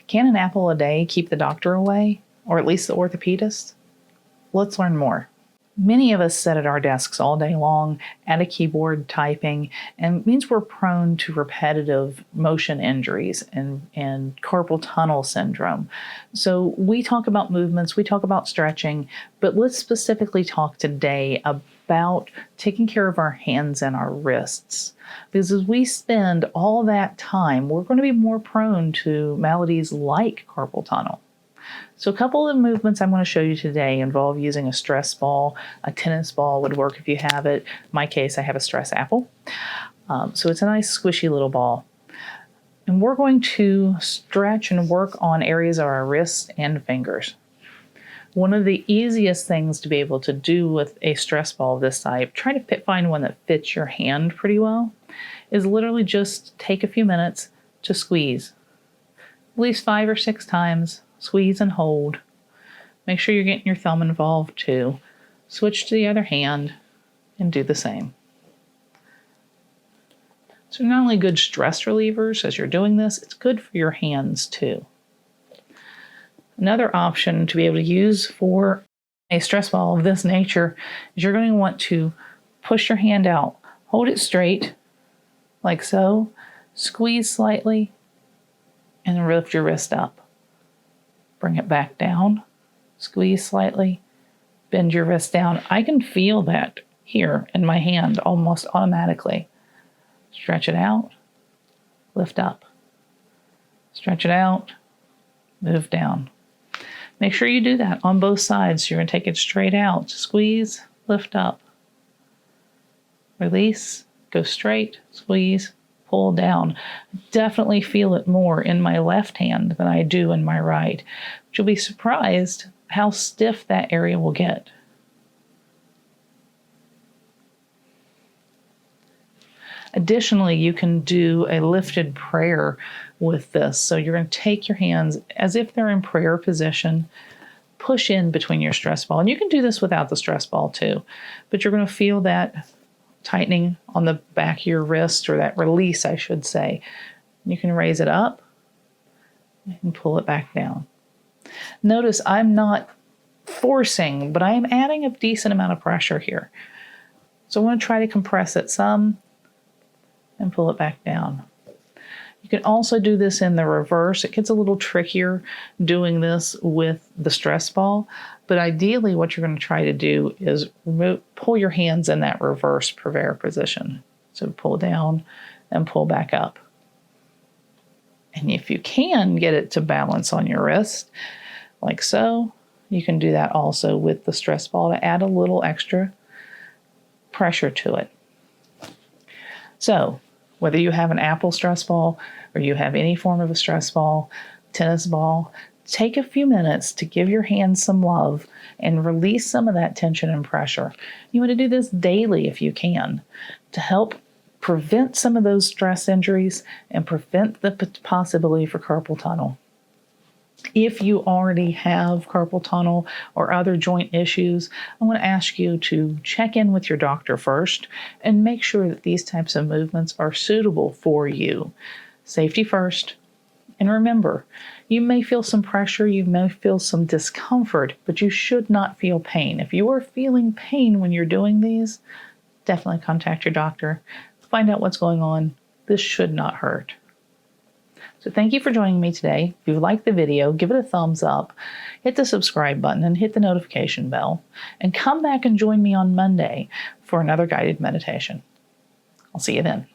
Can an apple a day keep the doctor away, or at least the orthopedist? Let's learn more. Many of us sit at our desks all day long at a keyboard typing, and it means we're prone to repetitive motion injuries and carpal tunnel syndrome. So we talk about movements, we talk about stretching, but let's specifically talk today about taking care of our hands and our wrists. Because as we spend all that time, we're going to be more prone to maladies like carpal tunnel. So a couple of movements I'm going to show you today involve using a stress ball. A tennis ball would work if you have it. In my case, I have a stress apple. So it's a nice squishy little ball. And we're going to stretch and work on areas of our wrists and fingers. One of the easiest things to be able to do with a stress ball of this type, try to find one that fits your hand pretty well, is literally just take a few minutes to squeeze. At least 5 or 6 times. Squeeze and hold. Make sure you're getting your thumb involved too. Switch to the other hand and do the same. So not only good stress relievers as you're doing this, it's good for your hands too. Another option to be able to use for a stress ball of this nature is you're going to want to push your hand out. Hold it straight, like so. Squeeze slightly and lift your wrist up. Bring it back down, squeeze slightly, bend your wrist down. I can feel that here in my hand almost automatically. Stretch it out, lift up. Stretch it out, move down. Make sure you do that on both sides. You're going to take it straight out, squeeze, lift up. Release, go straight, squeeze, pull down. Definitely feel it more in my left hand than I do in my right. But you'll be surprised how stiff that area will get. Additionally, you can do a lifted prayer with this. So you're going to take your hands as if they're in prayer position, push in between your stress ball. And you can do this without the stress ball too, but you're going to feel that tightening on the back of your wrist, or that release, I should say. You can raise it up and pull it back down. Notice I'm not forcing, but I am adding a decent amount of pressure here. So I want to try to compress it some and pull it back down. You can also do this in the reverse. It gets a little trickier doing this with the stress ball, but ideally what you're going to try to do is pull your hands in that reverse purveyor position. So pull down and pull back up. And if you can get it to balance on your wrist, like so, you can do that also with the stress ball to add a little extra pressure to it. So whether you have an apple stress ball or you have any form of a stress ball, tennis ball, take a few minutes to give your hands some love and release some of that tension and pressure. You want to do this daily if you can to help prevent some of those stress injuries and prevent the possibility for carpal tunnel. If you already have carpal tunnel or other joint issues, I want to ask you to check in with your doctor first and make sure that these types of movements are suitable for you. Safety first. And remember, you may feel some pressure, you may feel some discomfort, but you should not feel pain. If you are feeling pain when you're doing these, definitely contact your doctor. Find out what's going on. This should not hurt. So thank you for joining me today. If you liked the video, give it a thumbs up, hit the subscribe button, and hit the notification bell. And come back and join me on Monday for another guided meditation. I'll see you then.